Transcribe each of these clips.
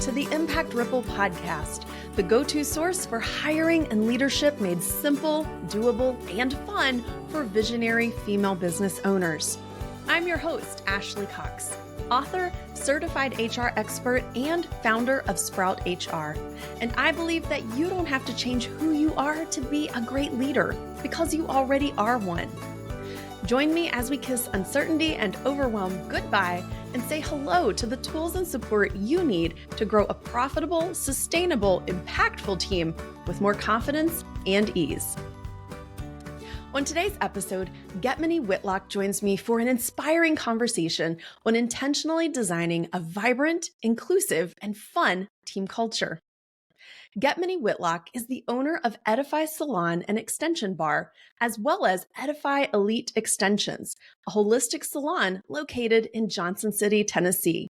to the Impact Ripple podcast, the go-to source for hiring and leadership made simple, doable, and fun for visionary female business owners. I'm your host, Ashley Cox, author, certified HR expert, and founder of Sprout HR. And I believe that you don't have to change who you are to be a great leader, because you already are one. Join me as we kiss uncertainty and overwhelm goodbye and say hello to the tools and support you need to grow a profitable, sustainable, impactful team with more confidence and ease. On today's episode, Ketmanee Whitlock joins me for an inspiring conversation on intentionally designing a vibrant, inclusive, and fun team culture. Ketmanee Whitlock is the owner of Edify Salon and Extension Bar, as well as Edify Elite Extensions, a holistic salon located in Johnson City, Tennessee.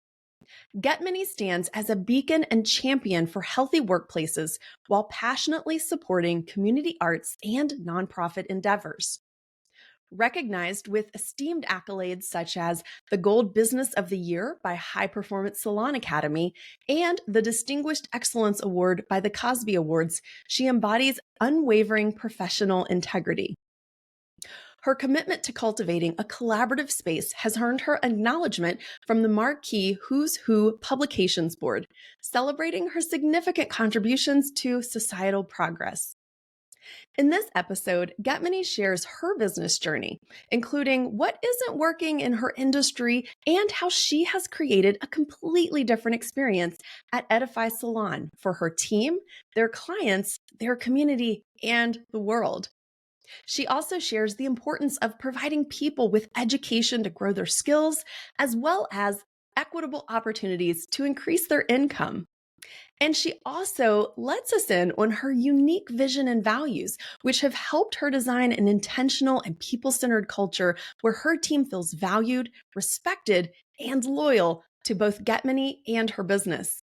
Ketmanee stands as a beacon and champion for healthy workplaces while passionately supporting community arts and nonprofit endeavors. Recognized with esteemed accolades such as the Gold Business of the Year by High Performance Salon Academy and the Distinguished Excellence Award by the Cosby Awards, she embodies unwavering professional integrity. Her commitment to cultivating a collaborative space has earned her acknowledgement from the marquee Who's Who Publications Board, celebrating her significant contributions to societal progress. In this episode, Ketmanee shares her business journey, including what isn't working in her industry and how she has created a completely different experience at Edify Salon for her team, their clients, their community, and the world. She also shares the importance of providing people with education to grow their skills, as well as equitable opportunities to increase their income. And she also lets us in on her unique vision and values, which have helped her design an intentional and people-centered culture where her team feels valued, respected, and loyal to both Ketmanee and her business.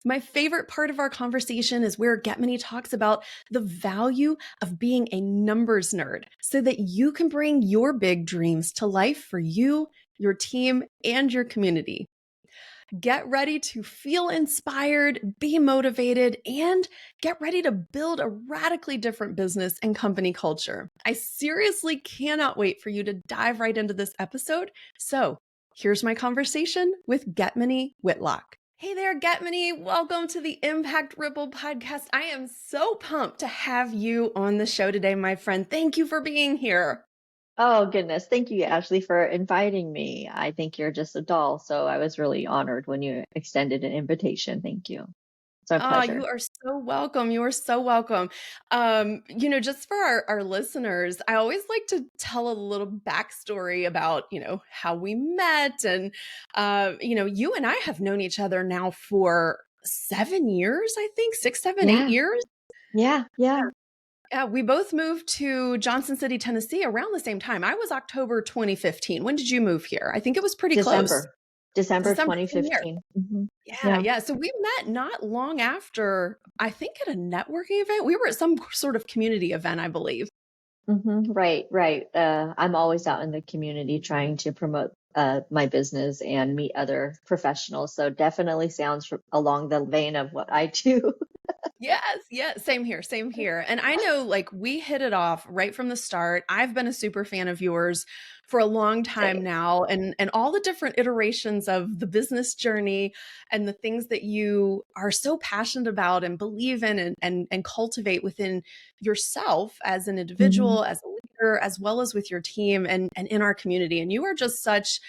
My favorite part of our conversation is where Ketmanee talks about the value of being a numbers nerd so that you can bring your big dreams to life for you, your team, and your community. Get ready to feel inspired, be motivated, and get ready to build a radically different business and company culture. I seriously cannot wait for you to dive right into this episode. So here's my conversation with Ketmanee Whitlock. Hey there, Ketmanee. Welcome to the Impact Ripple podcast. I am so pumped to have you on the show today, my friend. Thank you for being here. Oh, goodness. Thank you, Ashley, for inviting me. I think you're just a doll. So I was really honored when you extended an invitation. Thank you. It's my pleasure. You are so welcome. You are so welcome. Just for our listeners, I always like to tell a little backstory about, how we met. And, you and I have known each other now for 7 years, I think, 6, 7, 8 years. Yeah. Yeah, we both moved to Johnson City, Tennessee around the same time. I was October 2015. When did you move here? I think it was pretty close. December 2015. Mm-hmm. Yeah. So we met not long after, I think at a networking event. We were at some sort of community event, I believe. Mm-hmm. Right. I'm always out in the community trying to promote my business and meet other professionals. So definitely sounds along the vein of what I do. Yes. Same here. And I know we hit it off right from the start. I've been a super fan of yours for a long time now, and all the different iterations of the business journey and the things that you are so passionate about and believe in and cultivate within yourself as an individual, as a leader, as well as with your team and in our community. And you are just such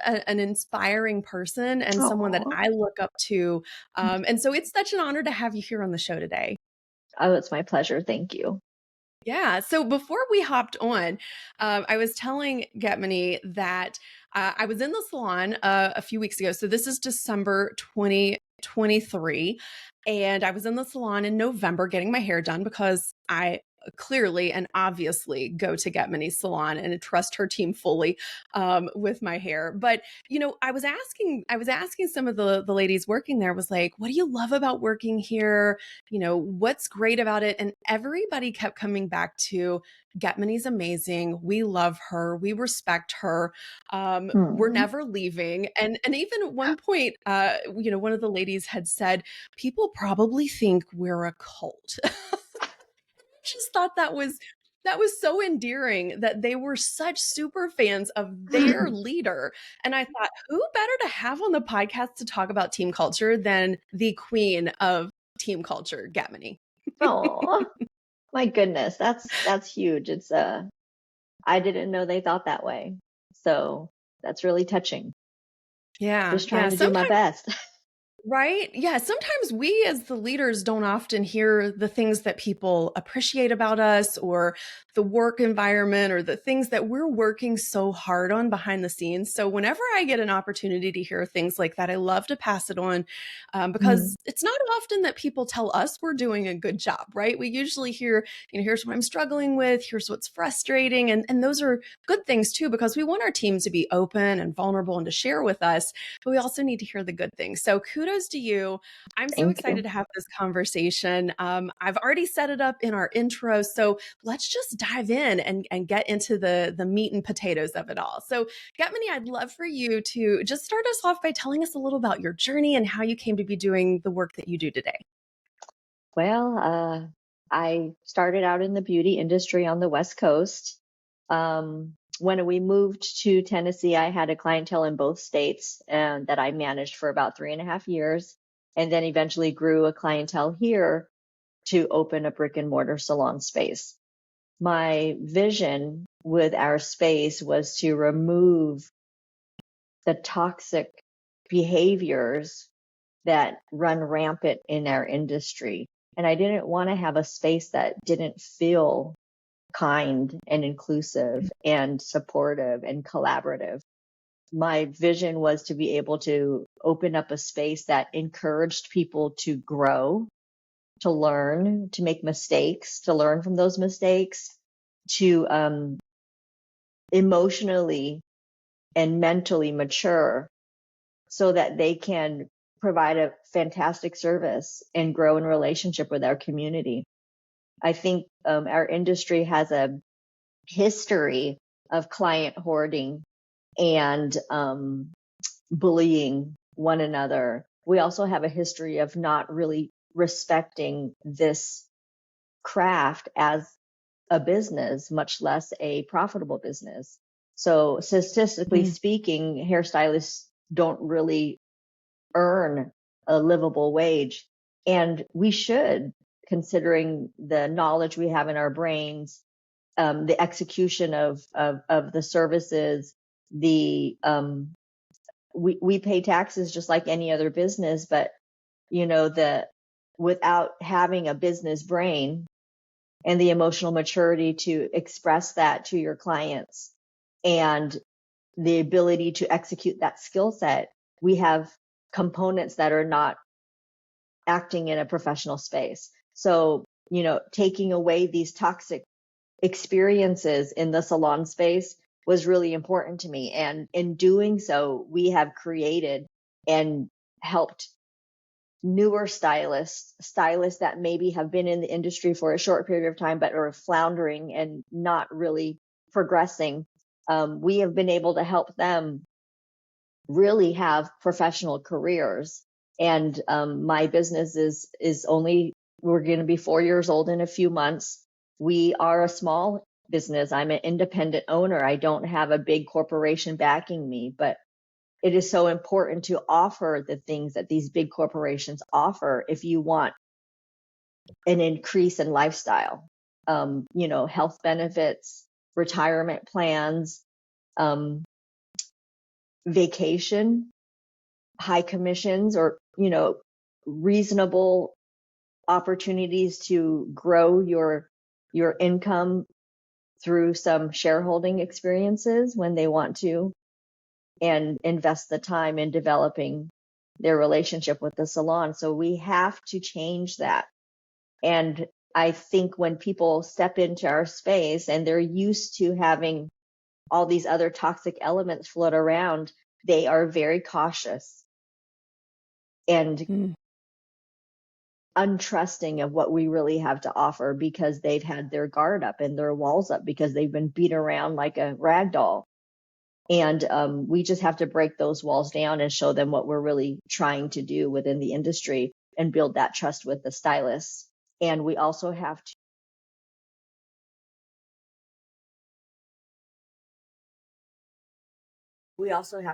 an inspiring person and someone that I look up to. And so it's such an honor to have you here on the show today. Oh, it's my pleasure. Thank you. Yeah. So before we hopped on, I was telling Ketmanee that I was in the salon a few weeks ago. So this is December 2023. And I was in the salon in November getting my hair done because I clearly and obviously go to Ketmanee Salon and trust her team fully with my hair. But I was asking some of the ladies working there, was like, what do you love about working here? What's great about it? And everybody kept coming back to Getmanee's amazing. We love her. We respect her. We're Hmm. never leaving. And even at one point, one of the ladies had said, people probably think we're a cult. Just thought that was so endearing that they were such super fans of their leader. And I thought, who better to have on the podcast to talk about team culture than the queen of team culture, Getmanee? Oh, my goodness. That's huge. I didn't know they thought that way. So that's really touching. Yeah, Just yeah. trying to do my Sometimes best. Right? Yeah. Sometimes we as the leaders don't often hear the things that people appreciate about us, or the work environment, or the things that we're working so hard on behind the scenes. So whenever I get an opportunity to hear things like that, I love to pass it on, Mm. because it's not often that people tell us we're doing a good job, right? We usually hear, here's what I'm struggling with, here's what's frustrating. And those are good things too, because we want our team to be open and vulnerable and to share with us, but we also need to hear the good things. So kudos to you. I'm so Thank excited you. to have this conversation. I've already set it up in our intro, so let's just dive in and get into the meat and potatoes of it all. So, Getmanee, I'd love for you to just start us off by telling us a little about your journey and how you came to be doing the work that you do today. Well, I started out in the beauty industry on the West Coast. When we moved to Tennessee, I had a clientele in both states and that I managed for about 3.5 years, and then eventually grew a clientele here to open a brick and mortar salon space. My vision with our space was to remove the toxic behaviors that run rampant in our industry. And I didn't want to have a space that didn't feel kind and inclusive and supportive and collaborative. My vision was to be able to open up a space that encouraged people to grow, to learn, to make mistakes, to learn from those mistakes, to emotionally and mentally mature so that they can provide a fantastic service and grow in relationship with our community. I think our industry has a history of client hoarding and bullying one another. We also have a history of not really respecting this craft as a business, much less a profitable business. So statistically Mm. speaking, hairstylists don't really earn a livable wage. And we should, considering the knowledge we have in our brains, the execution of the services, we pay taxes just like any other business, but without having a business brain and the emotional maturity to express that to your clients and the ability to execute that skill set, we have components that are not acting in a professional space. So, taking away these toxic experiences in the salon space was really important to me. And in doing so, we have created and helped newer stylists that maybe have been in the industry for a short period of time, but are floundering and not really progressing. We have been able to help them really have professional careers. And my business is only, we're going to be 4 years old in a few months. We are a small business. I'm an independent owner. I don't have a big corporation backing me, but it is so important to offer the things that these big corporations offer if you want an increase in lifestyle. Health benefits, retirement plans, vacation, high commissions, or reasonable opportunities to grow your income through some shareholding experiences when they want to, and invest the time in developing their relationship with the salon. So we have to change that. And I think when people step into our space and they're used to having all these other toxic elements float around, they are very cautious and untrusting of what we really have to offer because they've had their guard up and their walls up because they've been beat around like a rag doll. And we just have to break those walls down and show them what we're really trying to do within the industry and build that trust with the stylists. And we also have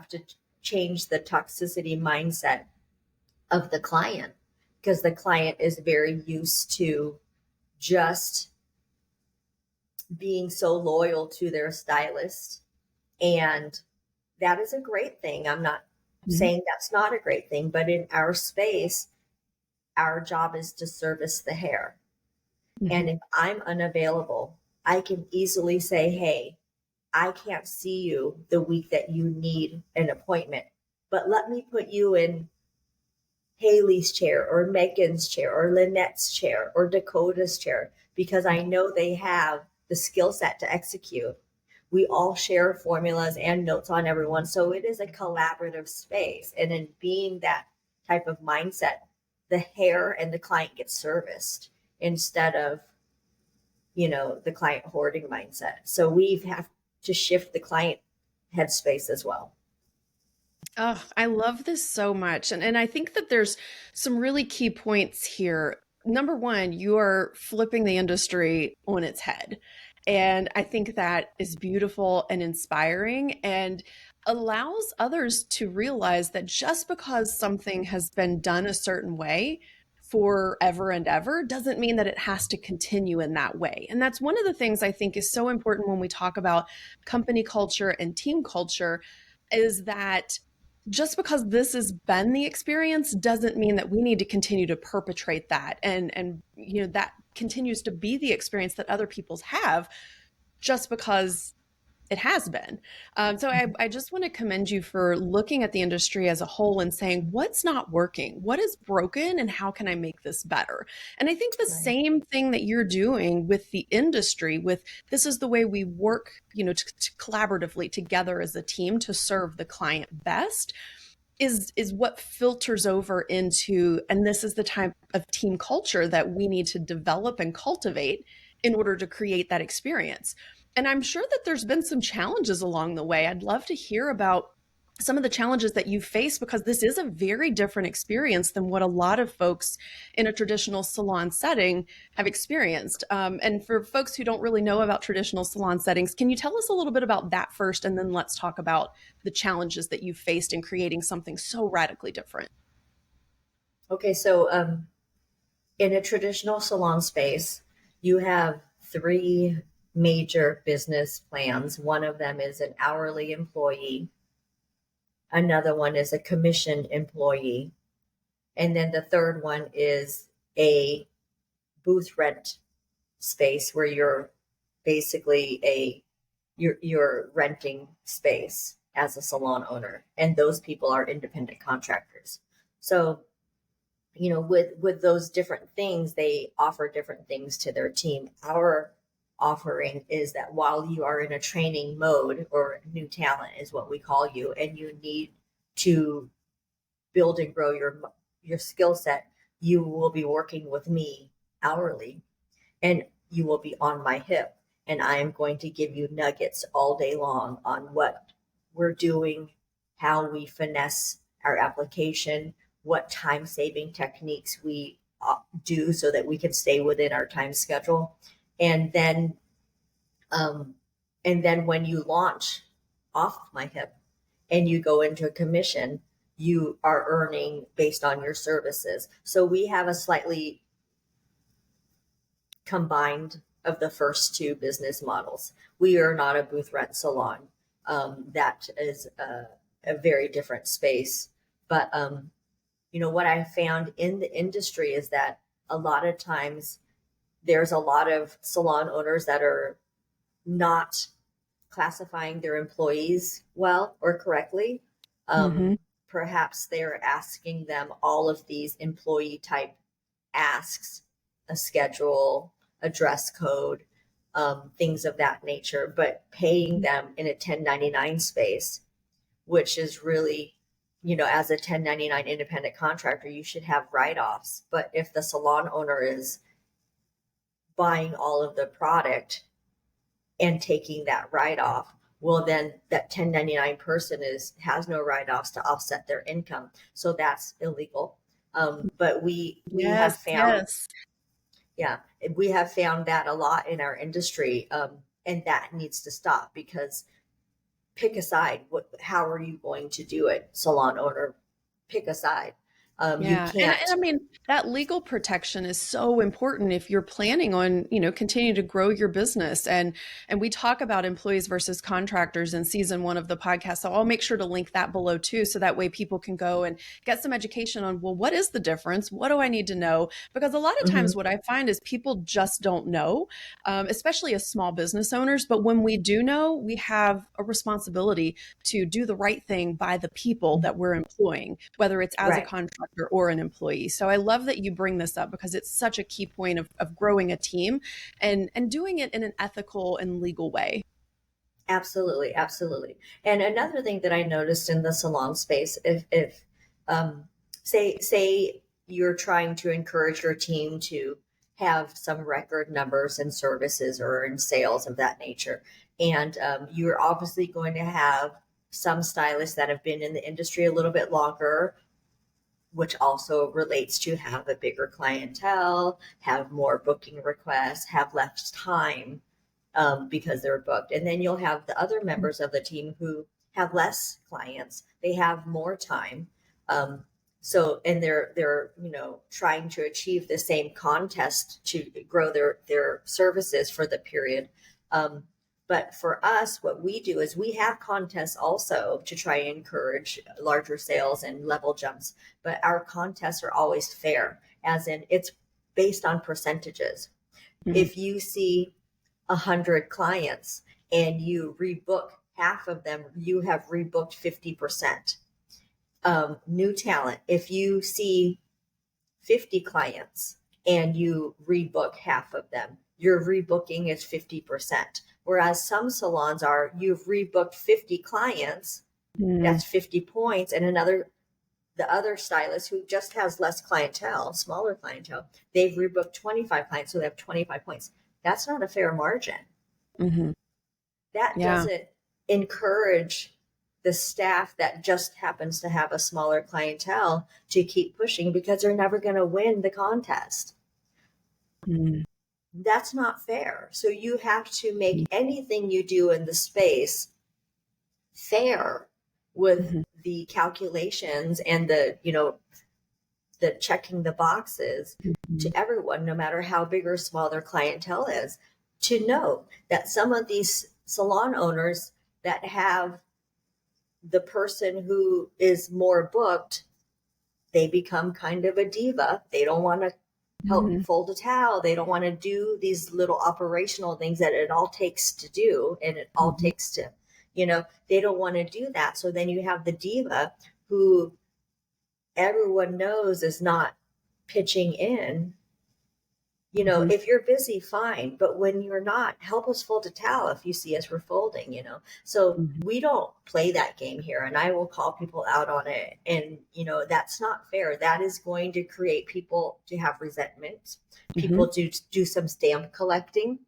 to change the toxicity mindset of the client, because the client is very used to just being so loyal to their stylist. And that is a great thing. I'm not saying that's not a great thing, but in our space, our job is to service the hair. And if I'm unavailable, I can easily say, hey, I can't see you the week that you need an appointment, but let me put you in Haley's chair or Megan's chair or Lynette's chair or Dakota's chair, because I know they have the skill set to execute. We all share formulas and notes on everyone. So it is a collaborative space. And in being that type of mindset, the hair and the client get serviced instead of, the client hoarding mindset. So we have to shift the client headspace as well. Oh, I love this so much. And I think that there's some really key points here. Number one, you are flipping the industry on its head. And I think that is beautiful and inspiring and allows others to realize that just because something has been done a certain way forever and ever doesn't mean that it has to continue in that way. And that's one of the things I think is so important when we talk about company culture and team culture, is that just because this has been the experience doesn't mean that we need to continue to perpetrate that, and that continues to be the experience that other people's have just because it has been. So I just want to commend you for looking at the industry as a whole and saying, what's not working? What is broken? And how can I make this better? And I think the same thing that you're doing with the industry, with this is the way we work, to collaboratively together as a team to serve the client best, is what filters over into, and this is the type of team culture that we need to develop and cultivate in order to create that experience. And I'm sure that there's been some challenges along the way. I'd love to hear about some of the challenges that you face, because this is a very different experience than what a lot of folks in a traditional salon setting have experienced. And for folks who don't really know about traditional salon settings, can you tell us a little bit about that first? And then let's talk about the challenges that you've faced in creating something so radically different. Okay, so in a traditional salon space, you have three major business plans. One of them is an hourly employee. Another one is a commission employee. And then the third one is a booth rent space where you're basically you're renting space as a salon owner. And those people are independent contractors. So, with those different things, they offer different things to their team. Our offering is that while you are in a training mode, or new talent is what we call you, and you need to build and grow your skill set, you will be working with me hourly, and you will be on my hip, and I am going to give you nuggets all day long on what we're doing, how we finesse our application, what time saving techniques we do so that we can stay within our time schedule. And then when you launch off my hip and you go into a commission, you are earning based on your services. So we have a slightly combined of the first two business models. We are not a booth rent salon. That is a very different space. But, what I found in the industry is that a lot of times there's a lot of salon owners that are not classifying their employees well or correctly. Perhaps they're asking them all of these employee type asks a schedule, a dress code, things of that nature, but paying them in a 1099 space, which is really, as a 1099 independent contractor, you should have write-offs. But if the salon owner is buying all of the product and taking that write-off, well, then that 1099 person has no write-offs to offset their income. So that's illegal. But we have found, yeah, we have found that a lot in our industry. And that needs to stop, because pick a side. How are you going to do it, salon owner? Pick a side. You can't. And I mean, that legal protection is so important if you're planning on, continuing to grow your business. And we talk about employees versus contractors in season 1 of the podcast. So I'll make sure to link that below too. So that way people can go and get some education on, well, what is the difference? What do I need to know? Because a lot of times what I find is people just don't know, especially as small business owners. But when we do know, we have a responsibility to do the right thing by the people that we're employing, whether it's as a contractor or an employee. So I love that you bring this up, because it's such a key point of growing a team and doing it in an ethical and legal way. Absolutely. Absolutely. And another thing that I noticed in the salon space, if say you're trying to encourage your team to have some record numbers in services or in sales of that nature, and you're obviously going to have some stylists that have been in the industry a little bit longer, which also relates to have a bigger clientele, have more booking requests, have less time because they're booked. And then you'll have the other members of the team who have less clients. They have more time. And they're trying to achieve the same contest to grow their services for the period. But for us, what we do is we have contests also to try and encourage larger sales and level jumps. But our contests are always fair, as in it's based on percentages. If you see 100 clients and you rebook half of them, you have rebooked 50%. New talent, if you see 50 clients and you rebook half of them, your rebooking is 50%. Whereas some salons are, you've rebooked 50 clients, that's 50 points, and the other stylist who just has less clientele, smaller clientele, they've rebooked 25 clients, so they have 25 points. That's not a fair margin. That doesn't encourage the staff that just happens to have a smaller clientele to keep pushing, because they're never going to win the contest. That's not fair. So you have to make anything you do in the space fair with the calculations and the checking the boxes to everyone, no matter how big or small their clientele is, to know that some of these salon owners that have the person who is more booked, they become kind of a diva. They don't want to help fold a towel. They don't want to do these little operational things that it all takes to do. And it all takes to, they don't want to do that. So then you have the diva who everyone knows is not pitching in. If you're busy, fine. But when you're not, help us fold a towel if you see us, we're folding, So we don't play that game here. And I will call people out on it. And, that's not fair. That is going to create people to have resentment. People do some stamp collecting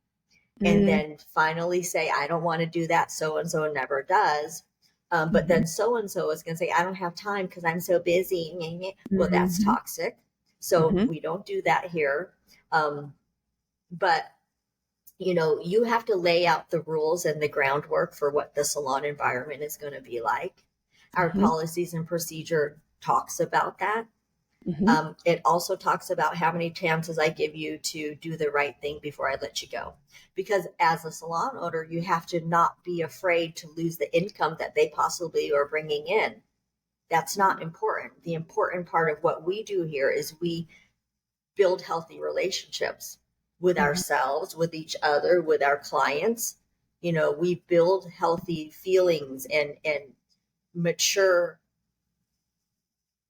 and then finally say, I don't want to do that. So-and-so never does. But then so-and-so is going to say, I don't have time because I'm so busy. Well, that's toxic. So we don't do that here. But you have to lay out the rules and the groundwork for what the salon environment is going to be like. Our policies and procedure talks about that. It also talks about how many chances I give you to do the right thing before I let you go. Because as a salon owner, you have to not be afraid to lose the income that they possibly are bringing in. That's not important. The important part of what we do here is we build healthy relationships with ourselves, with each other, with our clients. We build healthy feelings and mature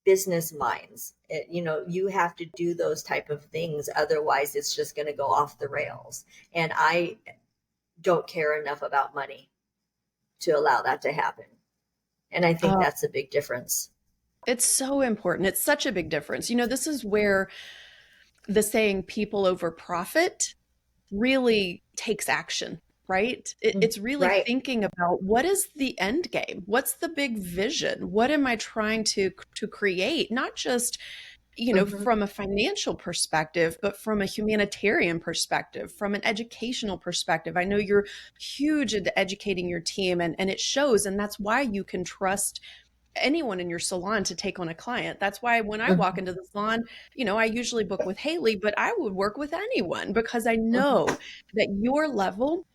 business minds. You have to do those type of things. Otherwise, it's just going to go off the rails. And I don't care enough about money to allow that to happen. And I think that's a big difference. It's so important. It's such a big difference. This is where the saying people over profit really takes action, right? It's really Right. thinking about what is the end game? What's the big vision? What am I trying to create? Not just, from a financial perspective, but from a humanitarian perspective, from an educational perspective. I know you're huge into educating your team, and it shows, and that's why you can trust anyone in your salon to take on a client. That's why when I walk into the salon, I usually book with Haley, but I would work with anyone because I know that your level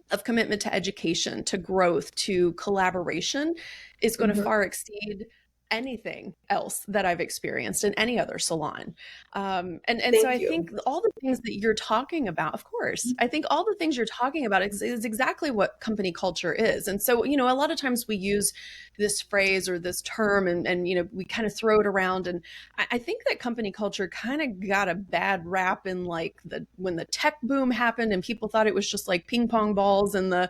of commitment to education, to growth, to collaboration is going to far exceed anything else that I've experienced in any other salon. And so I think all the things that you're talking about, of course, I think all the things you're talking about is exactly what company culture is. And so, a lot of times we use this phrase or this term and we kind of throw it around. And I think that company culture kind of got a bad rap in like when the tech boom happened and people thought it was just like ping pong balls in the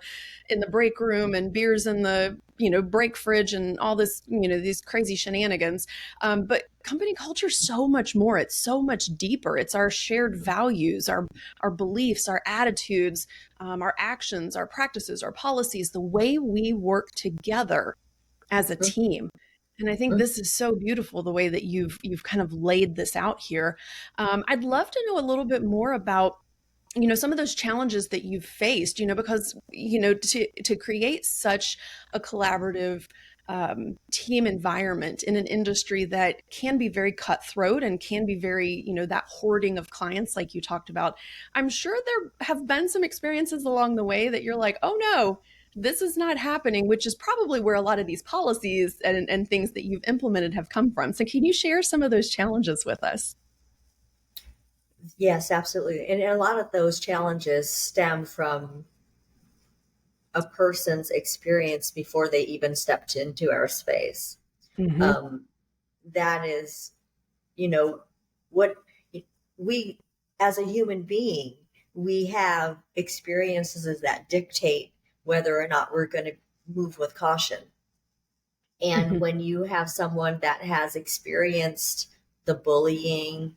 break room and beers in the break fridge and all this, these crazy shenanigans. But company culture is so much more. It's so much deeper. It's our shared values, our beliefs, our attitudes, our actions, our practices, our policies, the way we work together as a team. And I think this is so beautiful, the way that you've kind of laid this out here. I'd love to know a little bit more about some of those challenges that you've faced, because, to create such a collaborative team environment in an industry that can be very cutthroat and can be very, that hoarding of clients like you talked about. I'm sure there have been some experiences along the way that you're like, oh no, this is not happening, which is probably where a lot of these policies and things that you've implemented have come from. So can you share some of those challenges with us? Yes, absolutely. And a lot of those challenges stem from a person's experience before they even stepped into our space. That is, what we, as a human being, we have experiences that dictate whether or not we're going to move with caution. And when you have someone that has experienced the bullying,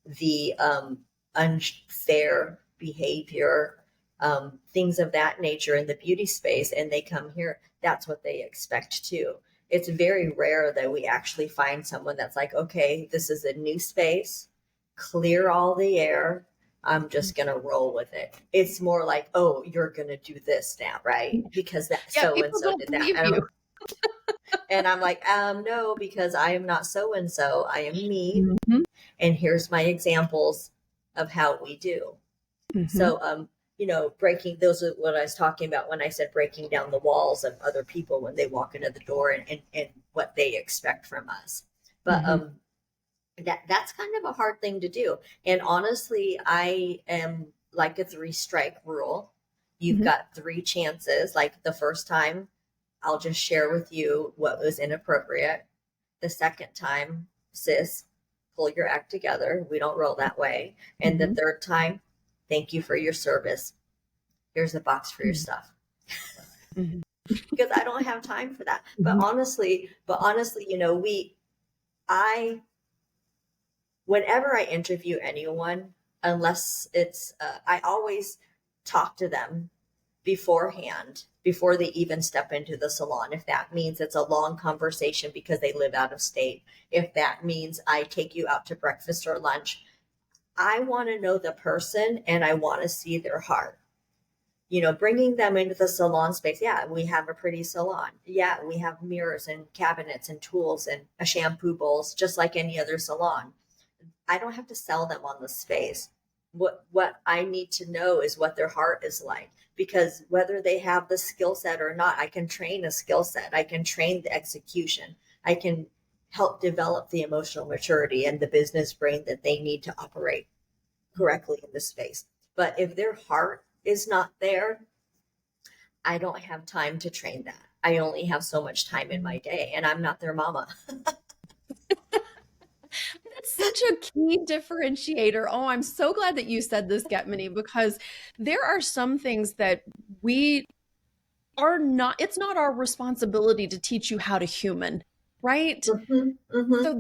the unfair behavior, things of that nature in the beauty space, and they come here, that's what they expect too. It's very rare that we actually find someone that's like, okay, this is a new space, clear all the air, I'm just going to roll with it. It's more like, oh, you're going to do this now, right? Because that so-and-so did that. And I'm like, no, because I am not so-and-so. I am me. And here's my examples of how we do. So, breaking, those are what I was talking about when I said breaking down the walls of other people when they walk into the door and what they expect from us. But that's kind of a hard thing to do. And honestly, I am like a 3-strike rule. You've got 3 chances. Like the first time, I'll just share with you what was inappropriate. The second time, sis, pull your act together. We don't roll that way. And the third time, thank you for your service. Here's a box for your stuff. Because I don't have time for that. But honestly, whenever I interview anyone, unless it's, I always talk to them beforehand, before they even step into the salon. If that means it's a long conversation because they live out of state, if that means I take you out to breakfast or lunch, I want to know the person and I want to see their heart. Bringing them into the salon space. Yeah, we have a pretty salon. Yeah, we have mirrors and cabinets and tools and a shampoo bowls, just like any other salon. I don't have to sell them on the space. What I need to know is what their heart is like, because whether they have the skill set or not, I can train a skill set. I can train the execution. I can help develop the emotional maturity and the business brain that they need to operate correctly in this space. But if their heart is not there, I don't have time to train that. I only have so much time in my day, and I'm not their mama. such a key differentiator. Oh, I'm so glad that you said this, Getmanee, because there are some things that we are not, it's not our responsibility to teach you how to human, right? So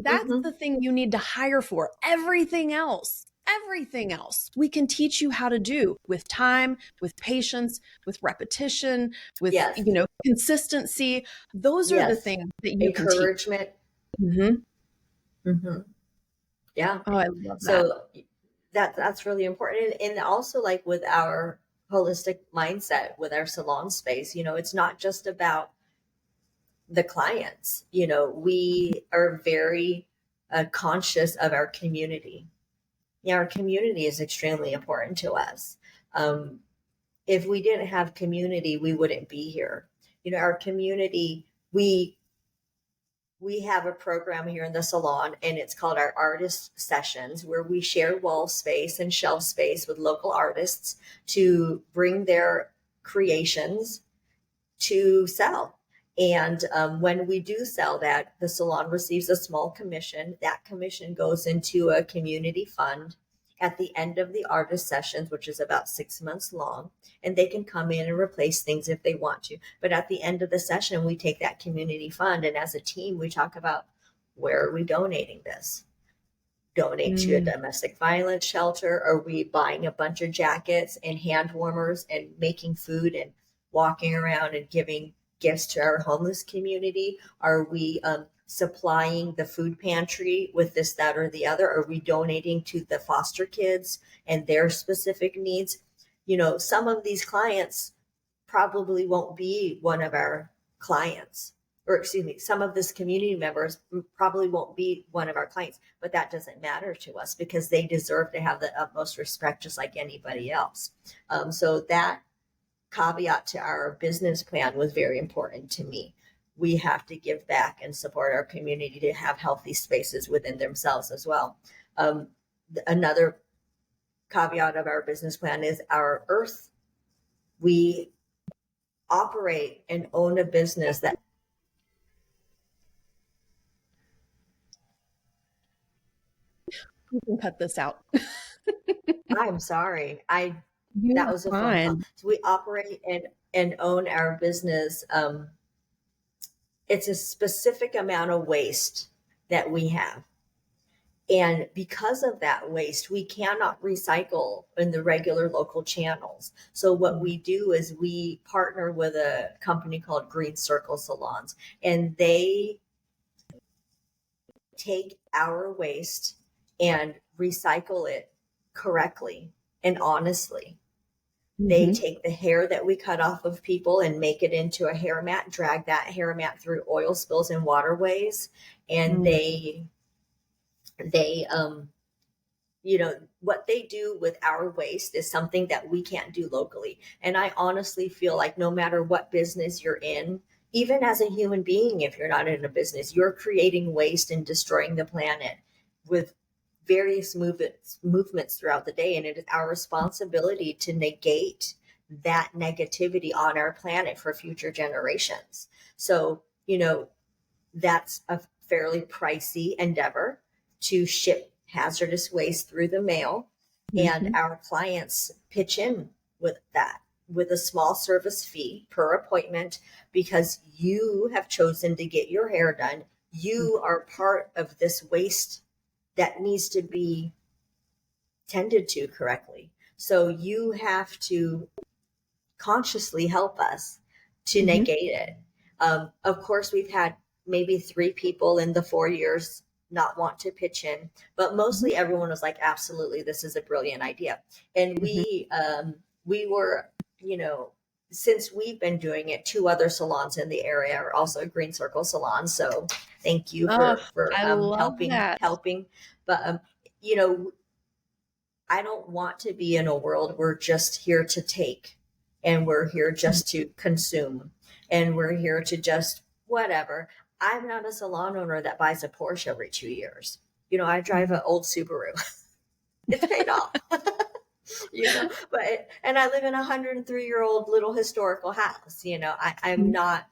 that's the thing you need to hire for. Everything else we can teach you how to do with time, with patience, with repetition, with, Yes. consistency. Those are the Yes. things that you can teach. Encouragement. Yeah. Oh, I love that. So that's really important. And also like with our holistic mindset, with our salon space, it's not just about the clients. We are very conscious of our community. Our community is extremely important to us. If we didn't have community, we wouldn't be here. Our community, we have a program here in the salon, and it's called our artist sessions, where we share wall space and shelf space with local artists to bring their creations to sell. And when we do sell that, the salon receives a small commission. That commission goes into a community fund at the end of the artist sessions, which is about 6 months long, and they can come in and replace things if they want to. But at the end of the session, we take that community fund, and as a team, we talk about, where are we donating this? Donate to a domestic violence shelter? Are we buying a bunch of jackets and hand warmers and making food and walking around and giving gifts to our homeless community? Are we supplying the food pantry with this, that, or the other? Are we donating to the foster kids and their specific needs? Some of these clients probably won't be one of our clients, or excuse me, some of this community members probably won't be one of our clients, but that doesn't matter to us because they deserve to have the utmost respect just like anybody else. So that caveat to our business plan was very important to me. We have to give back and support our community to have healthy spaces within themselves as well. Another caveat of our business plan is our earth. We operate and own a business that You can cut this out. I'm sorry. That You're was a phone call. fine. So we operate and own our business. It's a specific amount of waste that we have. And because of that waste, we cannot recycle in the regular local channels. So what we do is we partner with a company called Green Circle Salons, and they take our waste and recycle it correctly and honestly. They take the hair that we cut off of people and make it into a hair mat, drag that hair mat through oil spills and waterways. And they what they do with our waste is something that we can't do locally. And I honestly feel like no matter what business you're in, even as a human being, if you're not in a business, you're creating waste and destroying the planet with various movements throughout the day. And it is our responsibility to negate that negativity on our planet for future generations. So, that's a fairly pricey endeavor to ship hazardous waste through the mail. And our clients pitch in with that, with a small service fee per appointment, because you have chosen to get your hair done. You are part of this waste that needs to be tended to correctly. So you have to consciously help us to negate it. Of course, we've had maybe 3 people in the 4 years not want to pitch in, but mostly everyone was like, absolutely, this is a brilliant idea. And we were, since we've been doing it, 2 other salons in the area are also Green Circle salons. So thank you for I love that. helping. But, I don't want to be in a world we're just here to take, and we're here just to consume, and we're here to just whatever. I'm not a salon owner that buys a Porsche every 2 years. I drive an old Subaru. It's paid off. And I live in a 103-year-old little historical house. I'm not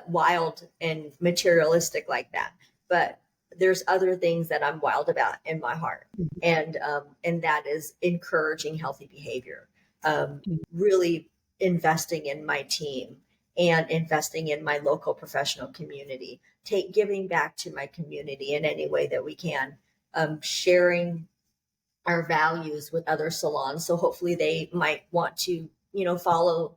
wild and materialistic like that. But there's other things that I'm wild about in my heart. And that is encouraging healthy behavior, really investing in my team and investing in my local professional community, giving back to my community in any way that we can, sharing our values with other salons. So hopefully they might want to, follow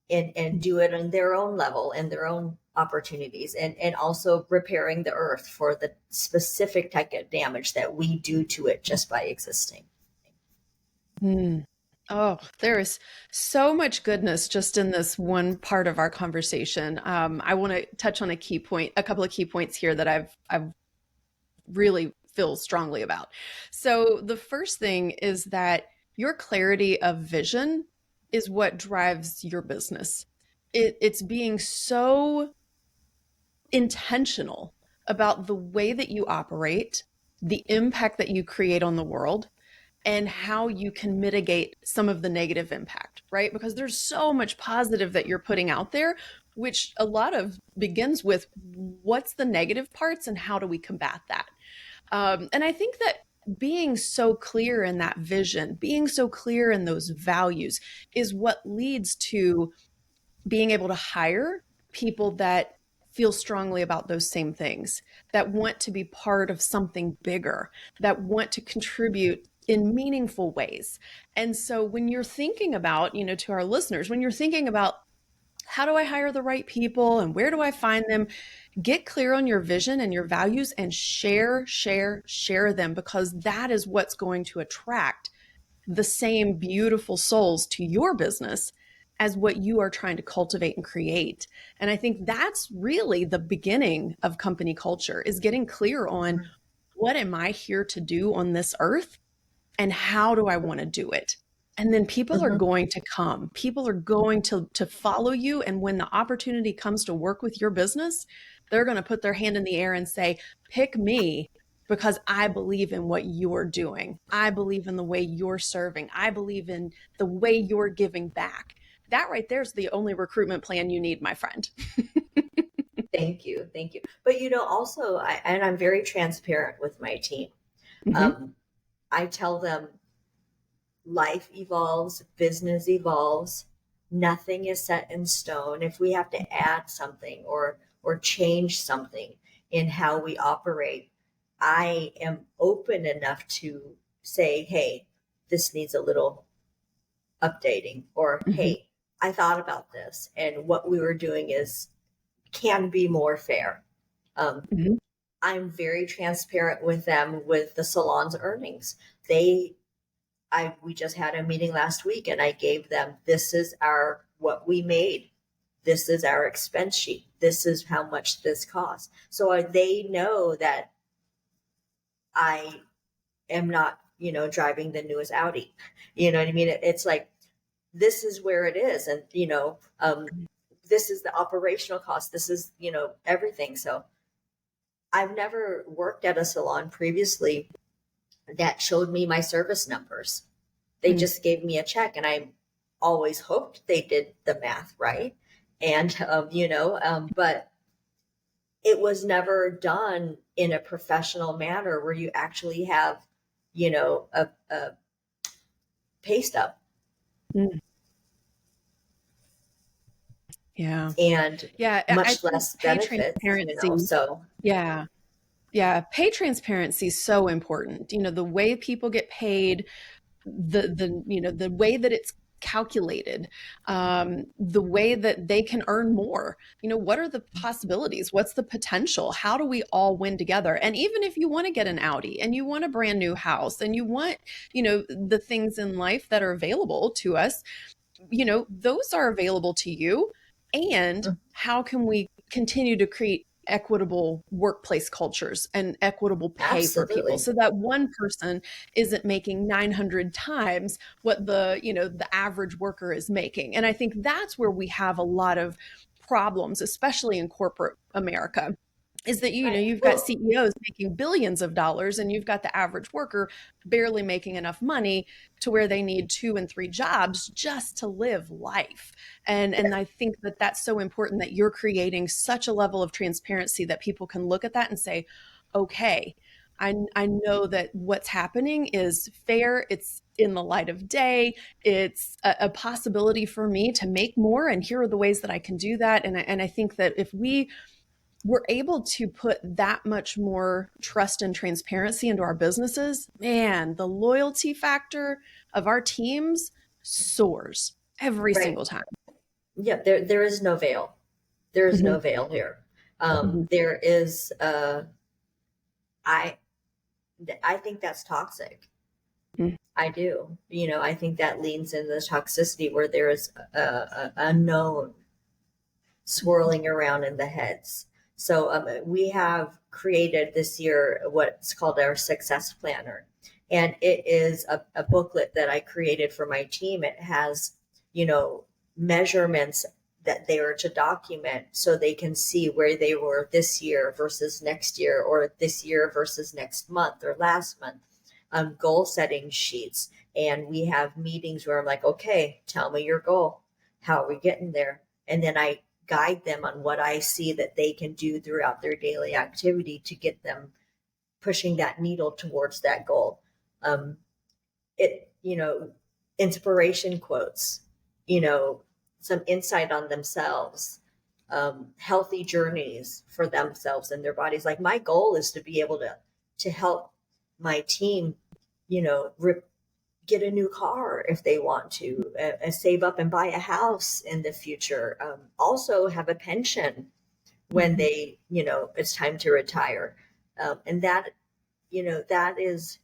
and do it on their own level and their own opportunities, and also repairing the earth for the specific type of damage that we do to it just by existing. Oh, there is so much goodness just in this one part of our conversation. I want to touch on a couple of key points here that I've really feel strongly about. So the first thing is that your clarity of vision is what drives your business. It's being so intentional about the way that you operate, the impact that you create on the world, and how you can mitigate some of the negative impact, right? Because there's so much positive that you're putting out there, which a lot of begins with what's the negative parts and how do we combat that? And I think that being so clear in that vision, being so clear in those values is what leads to being able to hire people that feel strongly about those same things, that want to be part of something bigger, that want to contribute in meaningful ways. And so when you're thinking about, to our listeners, when you're thinking about how do I hire the right people and where do I find them, get clear on your vision and your values and share them, because that is what's going to attract the same beautiful souls to your business as what you are trying to cultivate and create. And I think that's really the beginning of company culture, is getting clear on what am I here to do on this earth and how do I want to do it? And then people are going to come. People are going to follow you. And when the opportunity comes to work with your business, they're going to put their hand in the air and say, pick me, because I believe in what you're doing. I believe in the way you're serving. I believe in the way you're giving back. That right there is the only recruitment plan you need, my friend. Thank you. But also, I'm very transparent with my team. I tell them life evolves, business evolves. Nothing is set in stone. If we have to add something or change something in how we operate, I am open enough to say, hey, this needs a little updating, or hey, I thought about this and what we were doing can be more fair. I'm very transparent with them with the salon's earnings. We just had a meeting last week and I gave them, this is what we made. This is our expense sheet. This is how much this costs. So they know that I am not, driving the newest Audi. You know what I mean? It's like, this is where it is. And, this is the operational cost. This is, everything. So I've never worked at a salon previously that showed me my service numbers. They just gave me a check, and I always hoped they did the math right. And, but it was never done in a professional manner where you actually have, a pay stub. Yeah. And much less pay benefits. Transparency. So yeah. Pay transparency is so important. The way people get paid, the way that it's calculated, the way that they can earn more. What are the possibilities? What's the potential? How do we all win together? And even if you want to get an Audi and you want a brand new house and you want, the things in life that are available to us, those are available to you. And how can we continue to create equitable workplace cultures and equitable pay for people, so that one person isn't making 900 times what the average worker is making? And I think that's where we have a lot of problems, especially in corporate America, is that you've got CEOs making billions of dollars and you've got the average worker barely making enough money to where they need 2 and 3 jobs just to live life. And I think that that's so important, that you're creating such a level of transparency that people can look at that and say, okay. I know that what's happening is fair. It's in the light of day. It's a possibility for me to make more. And here are the ways that I can do that. And I think that if we were able to put that much more trust and transparency into our businesses, man, the loyalty factor of our teams soars every Right. single time. Yeah, there is no veil. There is no veil here. There is, I think that's toxic. I do. I think that leans into the toxicity where there is a known swirling around in the heads. So we have created this year what's called our success planner. And it is a booklet that I created for my team. It has, measurements that they are to document so they can see where they were this year versus next year, or this year versus next month or last month. Goal setting sheets. And we have meetings where I'm like, okay, tell me your goal. How are we getting there? And then I guide them on what I see that they can do throughout their daily activity to get them pushing that needle towards that goal. Inspiration quotes, some insight on themselves, healthy journeys for themselves and their bodies. Like, my goal is to be able to help my team, get a new car if they want to, save up and buy a house in the future, also have a pension when they, it's time to retire. And that is,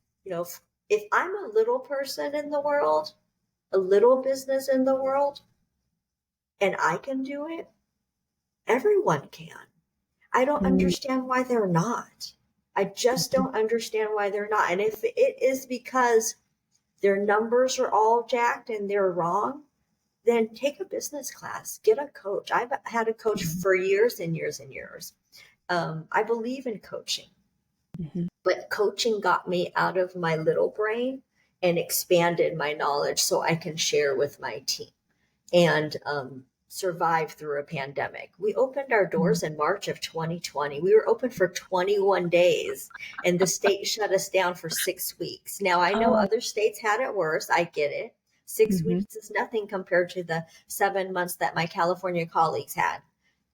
if I'm a little person in the world, a little business in the world, and I can do it, everyone can. I don't understand why they're not. I just don't understand why they're not. And if it is because their numbers are all jacked and they're wrong, then take a business class, get a coach. I've had a coach for years and years and years. I believe in coaching, but coaching got me out of my little brain and expanded my knowledge so I can share with my team and survive through a pandemic. We opened our doors in March of 2020. We were open for 21 days and the state shut us down for 6 weeks. Now, I know other states had it worse. I get it. 6 weeks is nothing compared to the 7 months that my California colleagues had.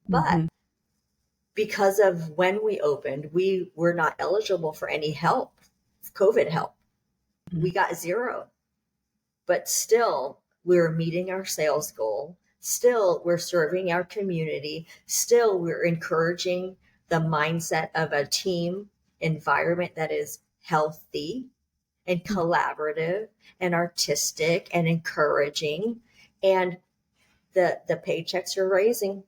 But because of when we opened, we were not eligible for any help, COVID help. We got zero. But still, we're meeting our sales goal. Still, we're serving our community. Still, we're encouraging the mindset of a team environment that is healthy and collaborative and artistic and encouraging. And the paychecks are raising.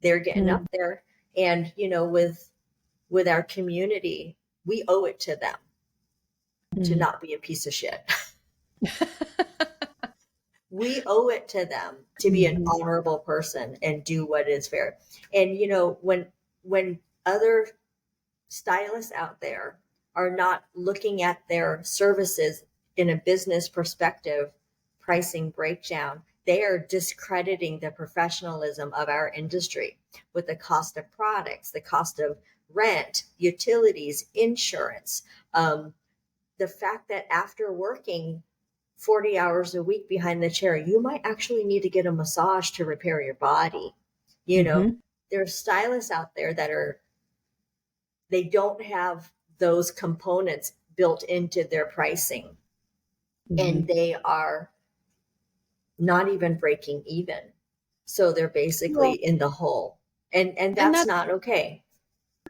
They're getting up there. And, with our community, we owe it to them to not be a piece of shit. We owe it to them to be an honorable person and do what is fair. And, when other stylists out there are not looking at their services in a business perspective, pricing breakdown, they are discrediting the professionalism of our industry with the cost of products, the cost of rent, utilities, insurance. The fact that after working 40 hours a week behind the chair, you might actually need to get a massage to repair your body. There are stylists out there that they don't have those components built into their pricing, and they are not even breaking even. So they're basically in the hole, and that's not okay.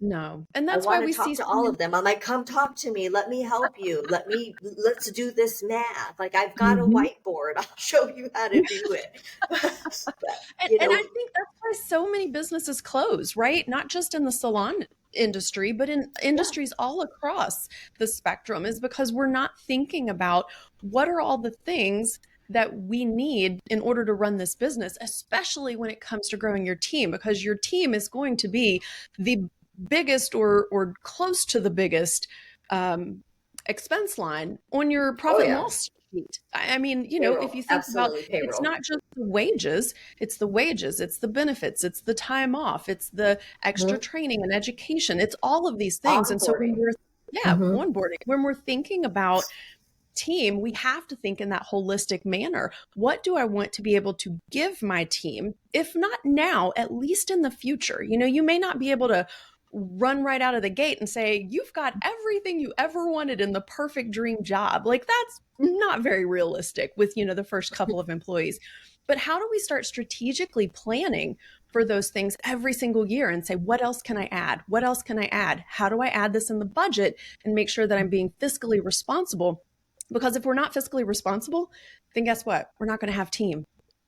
No. And that's I why want we to talk see to all of them. I'm like, come talk to me. Let me help you. Let's do this math. Like, I've got a whiteboard. I'll show you how to do it. And I think that's why so many businesses close, right? Not just in the salon industry, but in industries all across the spectrum, is because we're not thinking about what are all the things that we need in order to run this business, especially when it comes to growing your team, because your team is going to be the biggest or close to the biggest expense line on your profit and loss sheet. I mean, if Payroll, you think about, absolutely it's payroll. not just the wages, it's the wages, it's the benefits, it's the time off, it's the extra Mhm. training and education. It's all of these things. And so when Onboarding. we're, yeah, Hmm. onboarding, when we're thinking about team, we have to think in that holistic manner. What do I want to be able to give my team? If not now, at least in the future. You may not be able to run right out of the gate and say, you've got everything you ever wanted in the perfect dream job. Like that's not very realistic with, the first couple of employees. But how do we start strategically planning for those things every single year and say, what else can I add? What else can I add? How do I add this in the budget and make sure that I'm being fiscally responsible? Because if we're not fiscally responsible, then guess what? We're not going to have team.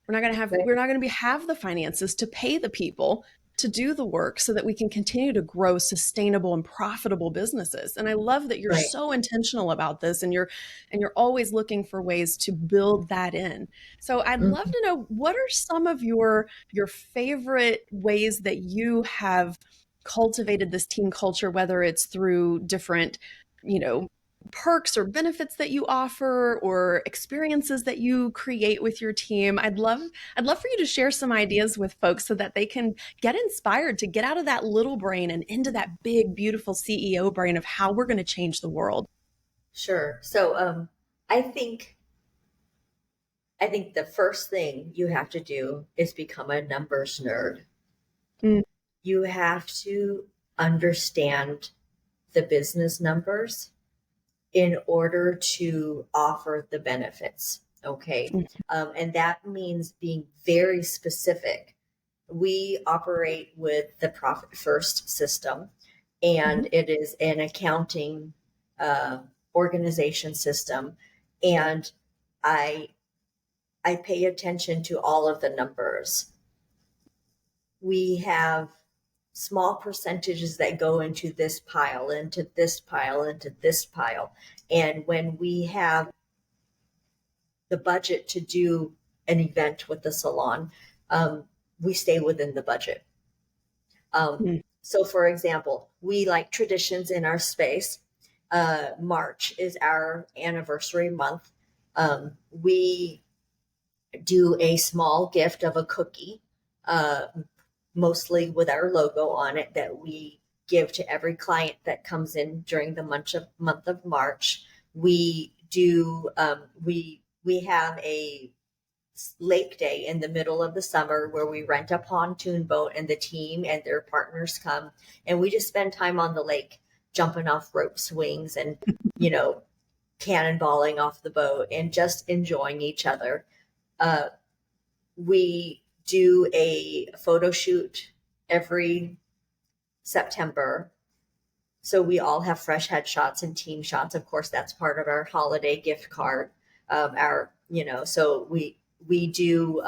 Right. We're not going to have the finances to pay the people to do the work so that we can continue to grow sustainable and profitable businesses. And I love that you're Right. so intentional about this, and you're always looking for ways to build that in. So I'd love Mhm. to know, what are some of your favorite ways that you have cultivated this team culture, whether it's through different, you know, perks or benefits that you offer or experiences that you create with your team. I'd love for you to share some ideas with folks so that they can get inspired to get out of that little brain and into that big, beautiful CEO brain of how we're going to change the world. Sure. So I think the first thing you have to do is become a numbers nerd. Mm, You have to understand the business numbers in order to offer the benefits. Okay. mm, And that means being very specific. We operate with the profit first system, mhm. and it is an accounting uh, organization system. And I I pay attention to all of the numbers. We have small percentages that go into this pile, into this pile, into this pile. And when we have the budget to do an event with the salon, um, we stay within the budget. Um, Mm, so, for example, we like traditions in our space. March is our anniversary month. We do a small gift of a cookie, uh, mostly with our logo on it, that we give to every client that comes in during the month of March. We do we have a lake day in the middle of the summer where we rent a pontoon boat, and the team and their partners come, and we just spend time on the lake jumping off rope swings and you know cannonballing off the boat and just enjoying each other. uh, we do a photo shoot every September. So we all have fresh headshots and team shots. Of course, that's part of our holiday gift card. So we do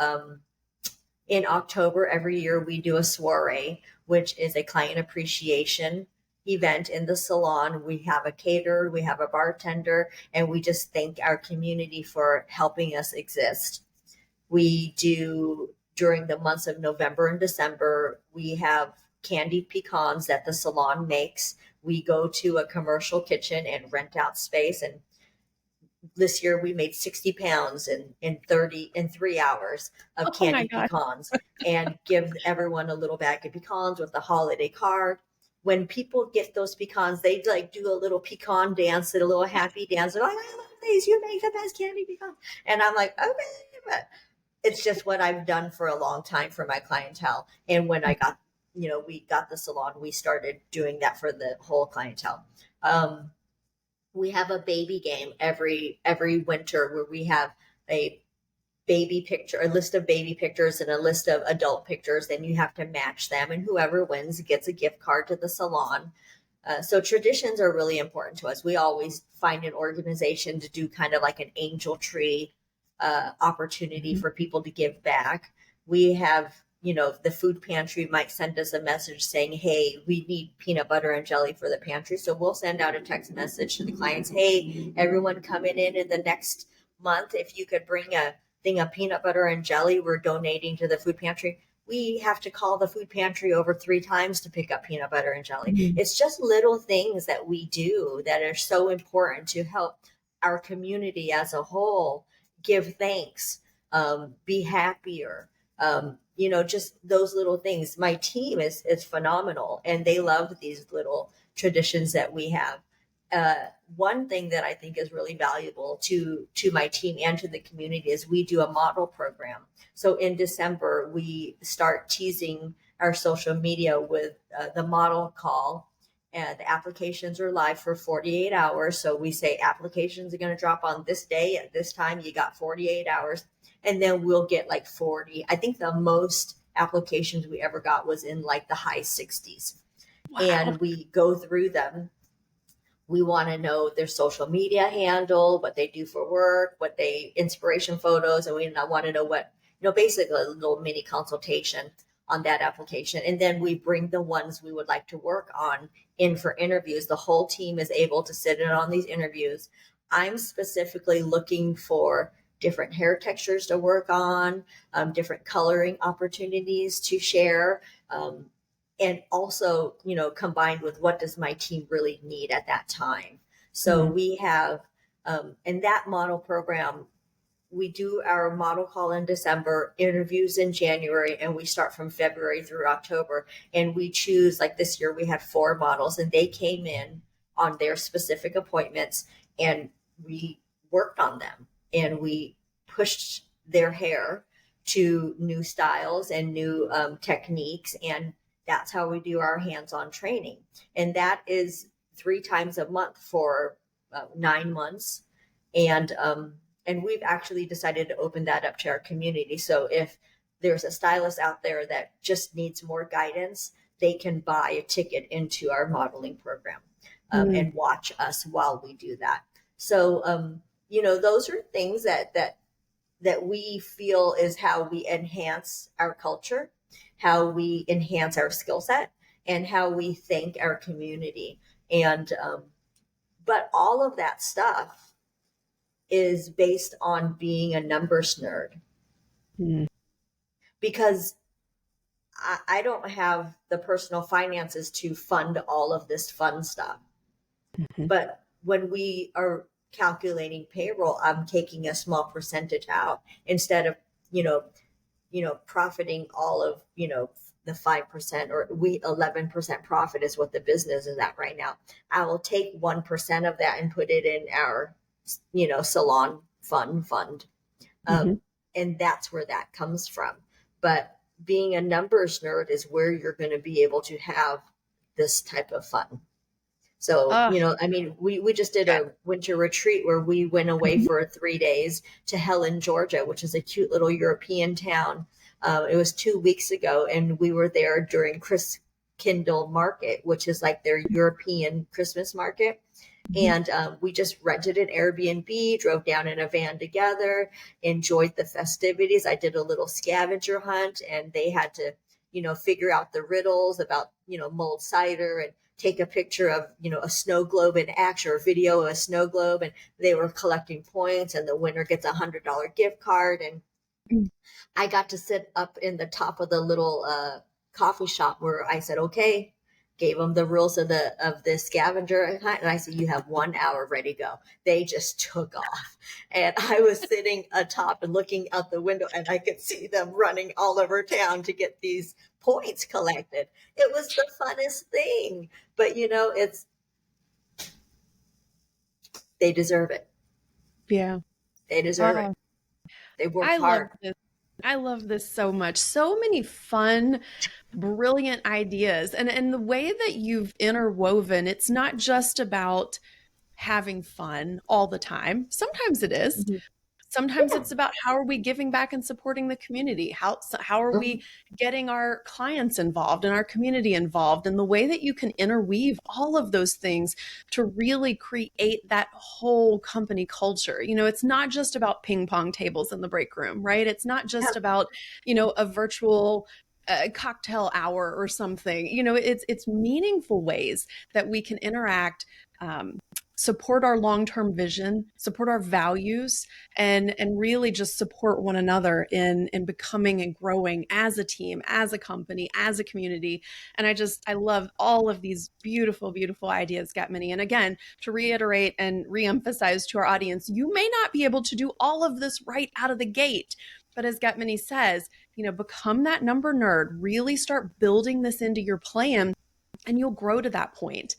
in October every year we do a soiree, which is a client appreciation event in the salon. We have a caterer, we have a bartender, and we just thank our community for helping us exist. We do during the months of November and December, we have candied pecans that the salon makes. We go to a commercial kitchen and rent out space. And this year we made 60 pounds in 3 hours of oh my candied God. pecans, and give everyone a little bag of pecans with a holiday card. When people get those pecans, they like do a little pecan dance and a little happy dance. They're like, I love these. You make the best candy pecans. And I'm like, okay, but it's just what I've done for a long time for my clientele. And when I got, we got the salon, we started doing that for the whole clientele. We have a baby game every winter where we have a baby picture, a list of baby pictures and a list of adult pictures, and you have to match them, and whoever wins gets a gift card to the salon. So traditions are really important to us. We always find an organization to do kind of like an angel tree opportunity Mhm. for people to give back. We have, the food pantry might send us a message saying, hey, we need peanut butter and jelly for the pantry. So we'll send out a text message to the clients, hey, everyone coming in the next month, if you could bring a thing of peanut butter and jelly, we're donating to the food pantry. We have to call the food pantry over 3 times to pick up peanut butter and jelly. Mhm. It's just little things that we do that are so important to help our community as a whole give thanks, be happier, just those little things. My team is phenomenal, and they love these little traditions that we have. One thing that I think is really valuable to my team and to the community is we do a model program. So in December, we start teasing our social media with the model call, and the applications are live for 48 hours. So we say applications are going to drop on this day at this time. You got 48 hours. And then we'll get like 40. I think the most applications we ever got was in like the high 60s. Wow. And we go through them. We want to know their social media handle, what they do for work, what they inspiration photos, and we want to know what, basically a little mini consultation on that application. And then we bring the ones we would like to work on in for interviews. The whole team is able to sit in on these interviews. I'm specifically looking for different hair textures to work on, different coloring opportunities to share, and also, combined with what does my team really need at that time. So we have, in that model program, we do our model call in December, interviews in January, and we start from February through October. And we choose, like this year, we had 4 models, and they came in on their specific appointments, and we worked on them, and we pushed their hair to new styles and new techniques. And that's how we do our hands-on training. And that is 3 times a month for 9 months. And we've actually decided to open that up to our community. So if there's a stylist out there that just needs more guidance, they can buy a ticket into our modeling program and watch us while we do that. So, those are things that we feel is how we enhance our culture, how we enhance our skill set, and how we thank our community. And, but all of that stuff is based on being a numbers nerd. Because I don't have the personal finances to fund all of this fun stuff. But when we are calculating payroll, I'm taking a small percentage out instead of, profiting all of, the 5%, or 11% profit is what the business is at right now. I will take 1% of that and put it in our, salon fund. And that's where that comes from. But being a numbers nerd is where you're going to be able to have this type of fun. So, we just did a winter retreat where we went away for 3 days to Helen, Georgia, which is a cute little European town. It was 2 weeks ago, and we were there during Kindle Market, which is like their European Christmas market. And we just rented an Airbnb, drove down in a van together, enjoyed the festivities. I did a little scavenger hunt, and they had to, figure out the riddles about, mulled cider, and take a picture of, a snow globe in action, or video of a snow globe. And they were collecting points, and the winner gets $100 gift card. And I got to sit up in the top of the little coffee shop where I said, okay, gave them the rules of the scavenger hunt, and I said, you have 1 hour, ready to go. They just took off, and I was sitting atop and looking out the window, and I could see them running all over town to get these points collected. It was the funnest thing, but they deserve it. Yeah, they deserve it. They work hard. I love this so much. So many fun, brilliant ideas. And the way that you've interwoven, it's not just about having fun all the time. Sometimes it is. Sometimes it's about how are we giving back and supporting the community? How are we getting our clients involved and our community involved? And the way that you can interweave all of those things to really create that whole company culture. It's not just about ping pong tables in the break room, right? It's not just about, a virtual cocktail hour or something. It's meaningful ways that we can interact support our long-term vision, support our values, and really just support one another in becoming and growing as a team, as a company, as a community. And I love all of these beautiful, beautiful ideas, Ketmanee. And again, to reiterate and reemphasize to our audience, you may not be able to do all of this right out of the gate. But as Ketmanee says, become that number nerd, really start building this into your plan, and you'll grow to that point.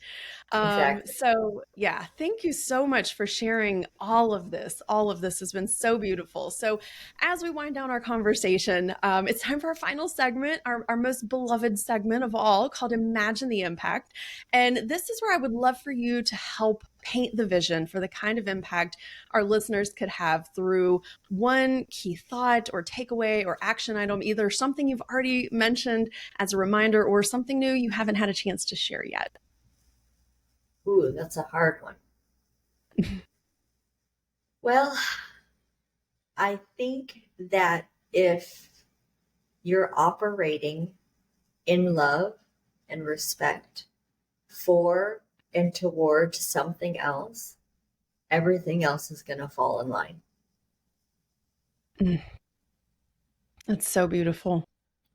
Exactly. So yeah, thank you so much for sharing all of this. All of this has been so beautiful. So as we wind down our conversation, it's time for our final segment, our most beloved segment of all, called Imagine the Impact. And this is where I would love for you to help paint the vision for the kind of impact our listeners could have through one key thought or takeaway or action item, either something you've already mentioned as a reminder or something new you haven't had a chance to share yet. Ooh, that's a hard one. Well, I think that if you're operating in love and respect for and towards something else, everything else is going to fall in line. That's so beautiful.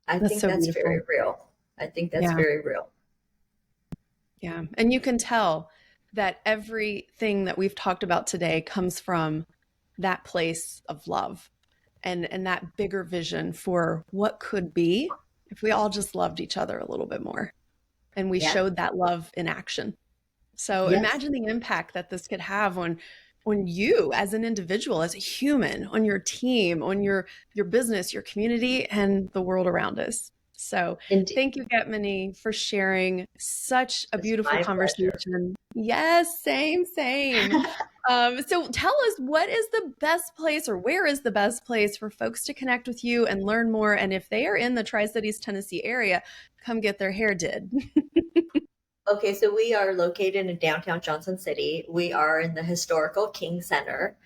I think so that's beautiful. very real. I think that's very real. Yeah. And you can tell that everything that we've talked about today comes from that place of love and that bigger vision for what could be if we all just loved each other a little bit more and we showed that love in action. So imagine the impact that this could have on you as an individual, as a human, on your team, on your business, your community, and the world around us. So thank you, Ketmanee, for sharing such a beautiful conversation. Pleasure. Yes, same. So tell us, what is the best place, or where is the best place for folks to connect with you and learn more? And if they are in the Tri-Cities, Tennessee area, come get their hair did. Okay, so we are located in downtown Johnson City. We are in the historical King Center.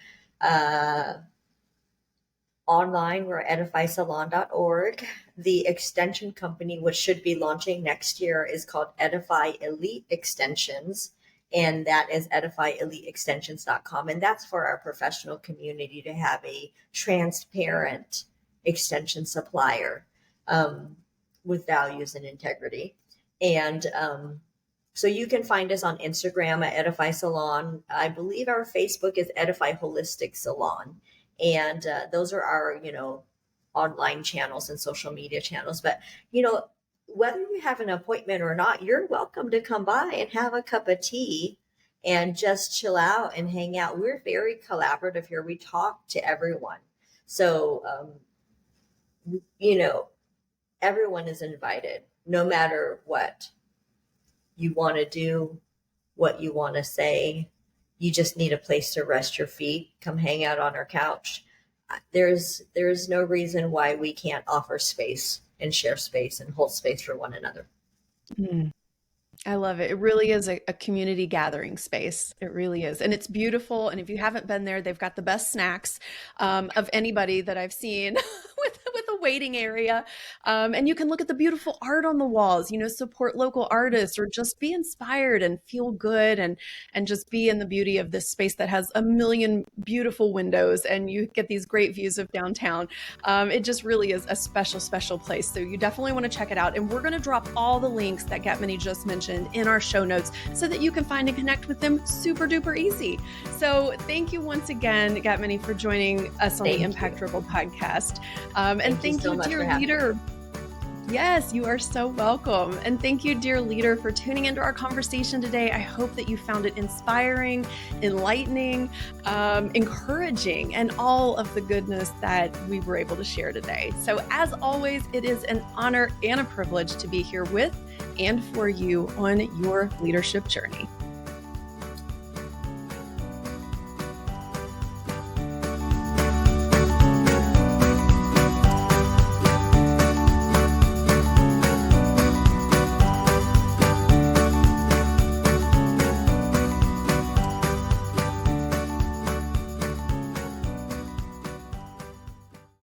Online, we're edifysalon.org. The extension company, which should be launching next year, is called Edify Elite Extensions, and that is edifyeliteextensions.com. And that's for our professional community to have a transparent extension supplier with values and integrity. And so you can find us on Instagram at Edify Salon. I believe our Facebook is Edify Holistic Salon. And those are our, online channels and social media channels. But, whether you have an appointment or not, you're welcome to come by and have a cup of tea and just chill out and hang out. We're very collaborative here. We talk to everyone. So, everyone is invited, no matter what you want to do, what you want to say. You just need a place to rest your feet. Come hang out on our couch. There's no reason why we can't offer space and share space and hold space for one another. I love it. It really is a community gathering space. It really is. And it's beautiful. And if you haven't been there, they've got the best snacks of anybody that I've seen with a waiting area. And you can look at the beautiful art on the walls, support local artists, or just be inspired and feel good and just be in the beauty of this space that has a million beautiful windows and you get these great views of downtown. It just really is a special, special place. So you definitely want to check it out. And we're going to drop all the links that Ketmanee just mentioned in our show notes so that you can find and connect with them super duper easy. So thank you once again, Ketmanee, for joining us on the Impact Ripple podcast. And thank you, dear leader. Yes, you are so welcome. And thank you, dear leader, for tuning into our conversation today. I hope that you found it inspiring, enlightening, encouraging, and all of the goodness that we were able to share today. So as always, it is an honor and a privilege to be here with and for you on your leadership journey.